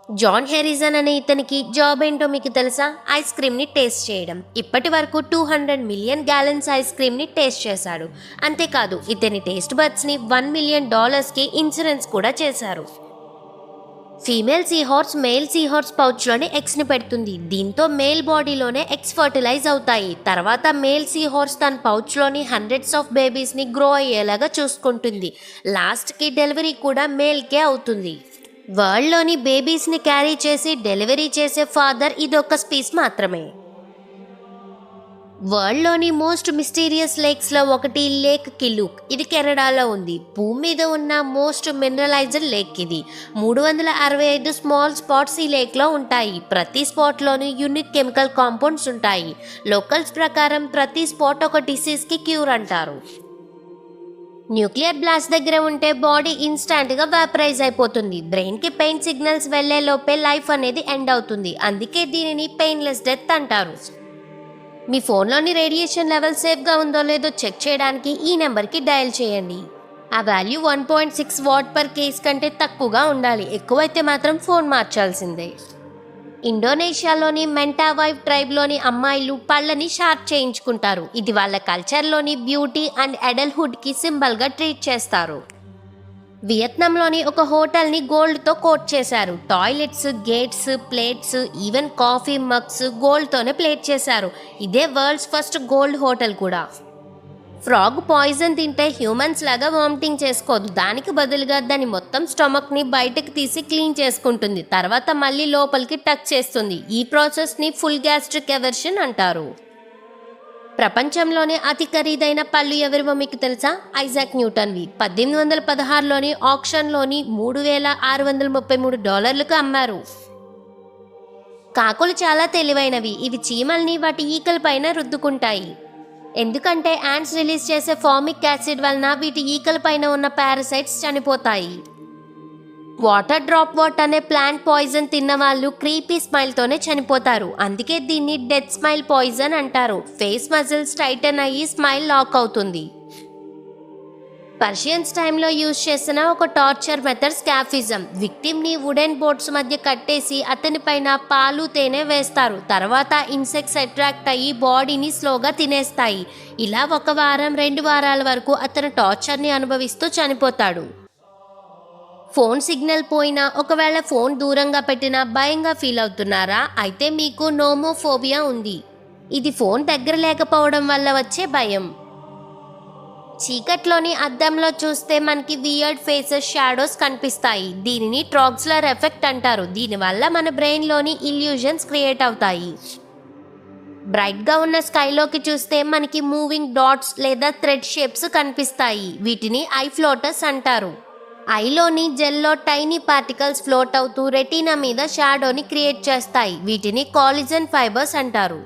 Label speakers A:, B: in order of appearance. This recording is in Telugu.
A: జాన్ హ్యారిసన్ అనే ఇతనికి జాబ్ ఏంటో మీకు తెలుసా? ఐస్ క్రీమ్ని టేస్ట్ చేయడం. ఇప్పటి వరకు 200 మిలియన్ గ్యాలన్స్ ఐస్ క్రీమ్ని టేస్ట్ చేశాడు. అంతేకాదు ఇతని టేస్ట్ బడ్స్ని $1 మిలియన్ ఇన్సూరెన్స్ కూడా చేశారు. ఫీమేల్ సీహార్స్ మేల్ సీహార్స్ పౌచ్లోనే ఎగ్స్ని పెడుతుంది. దీంతో మేల్ బాడీలోనే ఎగ్స్ ఫర్టిలైజ్ అవుతాయి. తర్వాత మేల్ సీహార్స్ తన పౌచ్లోని హండ్రెడ్స్ ఆఫ్ బేబీస్ని గ్రో అయ్యేలాగా చూసుకుంటుంది. లాస్ట్కి డెలివరీ కూడా మేల్కే అవుతుంది. వరల్డ్లోని బేబీస్ని క్యారీ చేసి డెలివరీ చేసే ఫాదర్ ఇదొక స్పీస్ మాత్రమే. వరల్డ్లోని మోస్ట్ మిస్టీరియస్ లేక్స్లో ఒకటి లేక్ కిలూక్. ఇది కెనడాలో ఉంది. భూమి మీద ఉన్న మోస్ట్ మినరలైజ్డ్ లేక్ ఇది. 365 స్మాల్ స్పాట్స్ ఈ లేక్లో ఉంటాయి. ప్రతి స్పాట్లోనూ యూనిక్ కెమికల్ కాంపౌండ్స్ ఉంటాయి. లోకల్స్ ప్రకారం ప్రతి స్పాట్ ఒక డిసీజ్కి క్యూర్ అంటారు. న్యూక్లియర్ బ్లాస్ట్ దగ్గర ఉంటే బాడీ ఇన్స్టాంట్గా వేపరైజ్ అయిపోతుంది. బ్రెయిన్కి పెయిన్ సిగ్నల్స్ వెళ్లే లోపే లైఫ్ అనేది ఎండ్ అవుతుంది. అందుకే దీనిని పెయిన్లెస్ డెత్ అంటారు. మీ ఫోన్లోని రేడియేషన్ లెవెల్ సేఫ్గా ఉందో లేదో చెక్ చేయడానికి ఈ నెంబర్కి డయల్ చేయండి. ఆ వాల్యూ 1.6 వాట్ పర్ కేస్ కంటే తక్కువగా ఉండాలి. ఎక్కువైతే మాత్రం ఫోన్ మార్చాల్సిందే. ఇండోనేషియాలోని మెంటావైవ్ ట్రైబ్లోని అమ్మాయిలు పళ్ళని షార్ప్ చేయించుకుంటారు. ఇది వాళ్ళ కల్చర్లోని బ్యూటీ అండ్ అడల్ట్హుడ్కి సింబల్గా ట్రీట్ చేస్తారు. వియత్నాంలోని ఒక హోటల్ని గోల్డ్తో కోట్ చేశారు. Toilets, gates, plates, even coffee mugs గోల్డ్తోనే ప్లేట్ చేశారు. ఇదే వరల్డ్స్ ఫస్ట్ గోల్డ్ హోటల్ కూడా. ఫ్రాగ్ పాయిజన్ తింటే హ్యూమన్స్ లాగా వామిటింగ్ చేసుకోదు. దానికి బదులుగా దాని మొత్తం స్టమక్ని బయటకు తీసి క్లీన్ చేసుకుంటుంది. తర్వాత మళ్ళీ లోపలికి టచ్ చేస్తుంది. ఈ ప్రాసెస్ని ఫుల్ గ్యాస్ట్రిక్ ఎవర్షన్ అంటారు. ప్రపంచంలోనే అతి ఖరీదైన పళ్ళు ఎవరివో మీకు తెలుసా? ఐజాక్ న్యూటన్వి. 1816లోని ఆక్షన్లోని $3,633కు అమ్మారు. కాకులు చాలా తెలివైనవి. ఇవి చీమల్ని వాటి ఈకల పైన రుద్దుకుంటాయి. ఎందుకంటే యాంట్స్ రిలీజ్ చేసే ఫార్మిక్ యాసిడ్ వలన వీటి ఈకల పైన ఉన్న పారాసైట్స్ చనిపోతాయి. వాటర్ డ్రాప్ వాట్ అనే ప్లాంట్ పాయిజన్ తిన్న వాళ్ళు క్రీపీ స్మైల్తోనే చనిపోతారు. అందుకే దీన్ని డెత్ స్మైల్ పాయిజన్ అంటారు. ఫేస్ మజిల్స్ టైటన్ అయ్యి స్మైల్ లాక్ అవుతుంది. పర్షియన్స్ టైంలో యూజ్ చేసిన ఒక టార్చర్ మెథడ్ స్కాఫిజం. విక్టిమ్ని వుడెన్ బోట్స్ మధ్య కట్టేసి అతని పైన పాలు తేనె వేస్తారు. తర్వాత ఇన్సెక్ట్స్ అట్రాక్ట్ అయ్యి బాడీని స్లోగా తినేస్తాయి. ఇలా 1 వారం 2 వారాల వరకు అతను టార్చర్ని అనుభవిస్తూ చనిపోతాడు. ఫోన్ సిగ్నల్ పోయినా, ఒకవేళ ఫోన్ దూరంగా పెట్టినా భయంగా ఫీల్ అవుతున్నారా? అయితే మీకు నోమోఫోబియా ఉంది. ఇది ఫోన్ దగ్గర లేకపోవడం వల్ల వచ్చే భయం. చీకట్లోని అద్దంలో చూస్తే మనకి వియర్డ్ ఫేసెస్, షాడోస్ కనిపిస్తాయి. దీనిని ట్రాక్స్లర్ ఎఫెక్ట్ అంటారు. దీనివల్ల మన బ్రెయిన్లోని ఇల్యూజన్స్ క్రియేట్ అవుతాయి. బ్రైట్గా ఉన్న స్కైలోకి చూస్తే మనకి మూవింగ్ డాట్స్ లేదా థ్రెడ్ షేప్స్ కనిపిస్తాయి. వీటిని ఐ ఫ్లోటర్స్ అంటారు. ఐలోని జెల్లో టైనీ పార్టికల్స్ ఫ్లోట్ అవుతూ రెటీనా మీద షాడోని క్రియేట్ చేస్తాయి. వీటిని కాలిజన్ ఫైబర్స్ అంటారు.